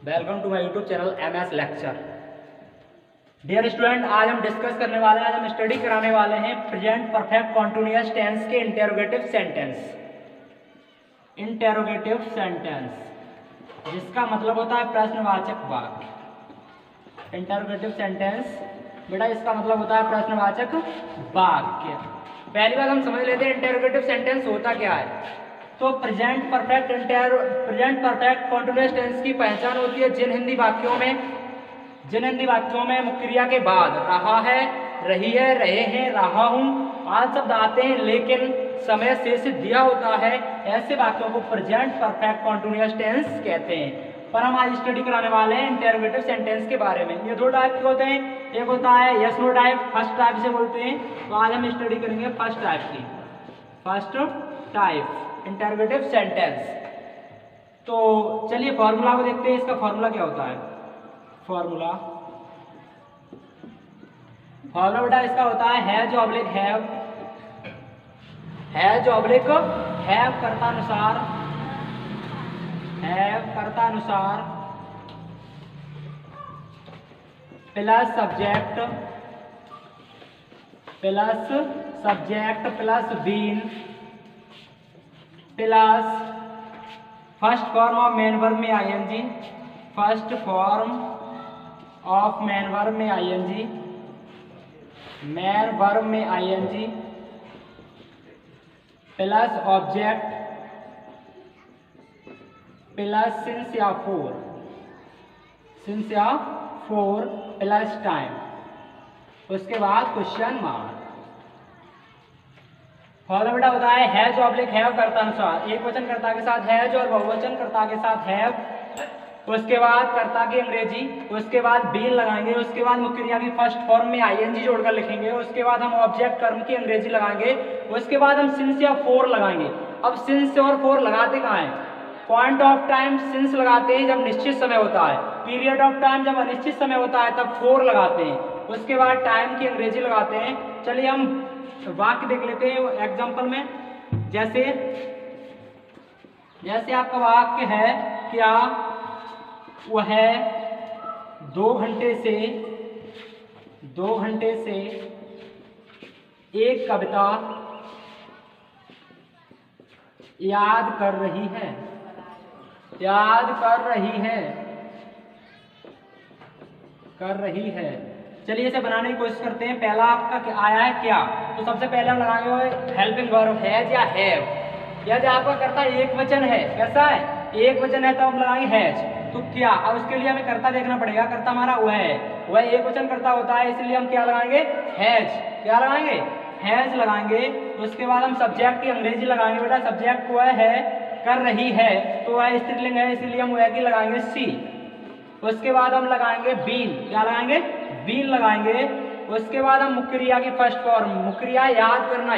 Welcome to my YouTube channel MS lecture. Dear student, आज हम discuss करने वाले हैं, आज हम स्टडी कराने वाले हैं प्रेजेंट परफेक्ट कॉन्टिन्यूअस टेंस के इंटेरोगेटिव सेंटेंस। इंटेरोगेटिव सेंटेंस जिसका मतलब होता है प्रश्नवाचक वाक्य। इंटेरोगेटिव सेंटेंस बेटा इसका मतलब होता है प्रश्नवाचक वाक्य। पहली बात हम समझ लेते हैं इंटेरोगेटिव सेंटेंस होता क्या है। तो प्रेजेंट परफेक्ट कॉन्टिन्यूअस टेंस की पहचान होती है जिन हिंदी वाक्यों में मुख्य क्रिया के बाद रहा है, रही है, रहे हैं, रहा हूं आदि शब्द आते हैं लेकिन समय शेष दिया होता है, ऐसे वाक्यों को प्रेजेंट परफेक्ट कॉन्टिन्यूअस टेंस कहते हैं। पर हम आज स्टडी कराने वाले हैं इंटेरोगेटिव सेंटेंस के बारे में। ये दो टाइप के होते हैं, एक होता है yes no type, first type से बोलते हैं। तो आज हम स्टडी करेंगे फर्स्ट टाइप की, फर्स्ट टाइप इंटेरोगेटिव सेंटेंस। तो चलिए फॉर्मूला को देखते हैं, इसका फॉर्मूला क्या होता है। फॉर्मूला बेटा इसका होता है has oblique have, has oblique have कर्ता अनुसार, हैव कर्ता अनुसार plus subject plus been plus first form of main verb में ING, first form of main verb में आईएनजी, मेन वर्ब में ING plus object plus since या for plus time, उसके बाद क्वेश्चन मार्क। फॉलो बेटा होता है हैज ऑब्लिक हैव कर्ता अनुसार, एक वचन कर्ता के साथ हैज और बहुवचन कर्ता के साथ हैव, उसके बाद कर्ता की अंग्रेजी, उसके बाद बीन लगाएंगे, उसके बाद मुख्य क्रिया की फर्स्ट फॉर्म में आईएनजी जोड़कर लिखेंगे, उसके बाद हम ऑब्जेक्ट कर्म की अंग्रेजी लगाएंगे, उसके बाद हम सिंस या फोर लगाएंगे। अब सिंस और फोर लगाते कहाँ हैं। पॉइंट ऑफ टाइम सिंस लगाते हैं जब निश्चित समय होता है, पीरियड ऑफ टाइम जब अनिश्चित समय होता है तब फोर लगाते हैं, उसके बाद टाइम की अंग्रेजी लगाते हैं। चलिए हम वाक्य देख लेते हैं एग्जाम्पल में। जैसे आपका वाक्य है क्या वह 2 घंटे से एक कविता याद कर रही है। चलिए इसे बनाने की कोशिश करते हैं। पहला आपका क्या आया है क्या, तो सबसे पहले हम लगाएंगे हेल्पिंग वर्ब हैज या हैव। यदि आपका कर्ता एक वचन है, कैसा है एक वचन है, तो हम लगाएंगे हैज। तो क्या, अब उसके लिए हमें कर्ता देखना पड़ेगा, कर्ता हमारा वह है, वह एक वचन कर्ता होता है, इसलिए हम क्या लगाएंगे हैज। क्या लगाएंगे हैज लगाएंगे। उसके बाद हम सब्जेक्ट की अंग्रेजी लगाएंगे बेटा, सब्जेक्ट वह है, कर रही है, तो वह स्त्रीलिंग है इसलिए हम वह की लगाएंगे सी। उसके बाद हम लगाएंगे बीन, क्या लगाएंगे बीन लगाएंगे। उसके बाद हम मुख्य क्रिया की फर्स्ट फॉर्म, मुख्य क्रिया याद करना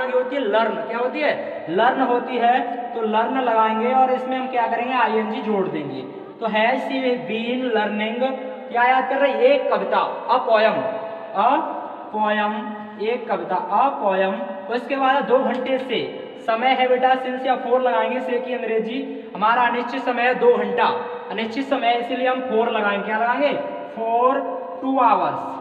की होती है लर्न, क्या होती है लर्न होती है, तो लर्न लगाएंगे और इसमें हम क्या करेंगे आईएनजी जोड़ देंगे। तो हैज शी बीन लर्निंग, क्या याद कर रहे हैं एक कविता, अ पोयम एक कविता, अ पोयम। उसके बाद 2 घंटे से समय है बेटा, सिंस या फोर लगाएंगे, से की अंग्रेजी, हमारा अनिश्चित समय है 2 घंटा, अनिश्चित समय है इसलिए हम 4 लगाएंगे, क्या लगाएंगे 4 2 आवर्स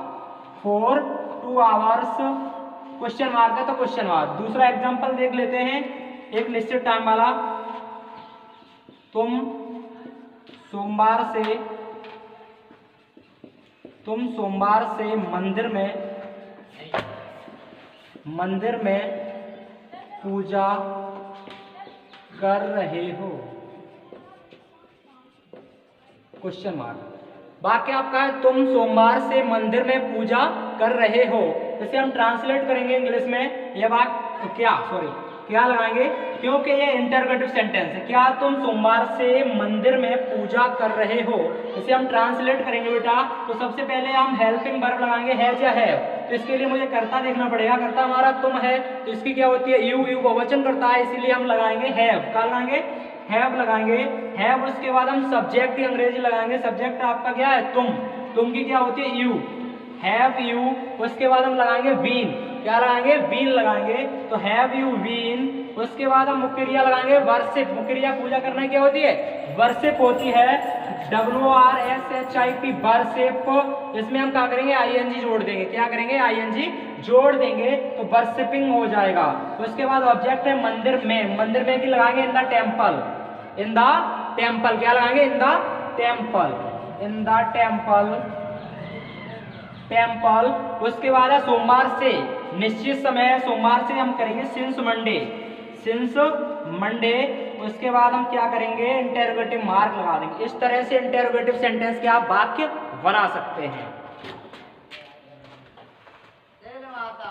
क्वेश्चन मार्क है तो क्वेश्चन मार्क। दूसरा एग्जांपल देख लेते हैं, एक निश्चित टाइम वाला। तुम सोमवार से मंदिर में पूजा कर रहे हो, क्वेश्चन मार्क। वाक्य आपका है तुम सोमवार से मंदिर में पूजा कर रहे हो, इसे हम ट्रांसलेट करेंगे इंग्लिश में। यह वाक्य क्या लगाएंगे, क्योंकि ये इंटरोगेटिव सेंटेंस है। क्या तुम सोमवार से मंदिर में पूजा कर रहे हो, इसे हम ट्रांसलेट करेंगे बेटा। तो सबसे पहले हम हेल्पिंग वर्ब लगाएंगे हैज या हैव, तो इसके लिए मुझे कर्ता देखना पड़ेगा, कर्ता हमारा तुम है, तो इसकी क्या होती है यू बहुवचन करता है इसीलिए हम लगाएंगे हैव, क्या लगाएंगे हैव लगाएंगे हैव। उसके बाद हम सब्जेक्ट की अंग्रेजी लगाएंगे, सब्जेक्ट आपका क्या है तुम की क्या होती है यू, हैव यू। उसके बाद हम लगाएंगे बीन, क्या लगाएंगे बीन लगाएंगे, तो हैव यू बीन। उसके बाद हम मुख्य क्रिया लगाएंगे वर्शिप, मुख्य क्रिया पूजा करना क्या होती है वर्शिप होती है। WRSHIP वर्शिप, इसमें हम क्या करेंगे ING जोड़ देंगे, क्या करेंगे ING जोड़ देंगे तो वर्शिपिंग हो जाएगा। उसके बाद ऑब्जेक्ट है मंदिर में, मंदिर में की लगाएंगे in the temple, in the temple, क्या लगाएंगे in the temple, in the temple, temple. उसके बाद है सोमवार से, निश्चित समय है सोमवार से हम करेंगे सिंस मंडे, सिंस मंडे। उसके बाद हम क्या करेंगे इंटेरोगेटिव मार्क लगा देंगे। इस तरह से इंटेरोगेटिव सेंटेंस के आप वाक्य बना सकते हैं।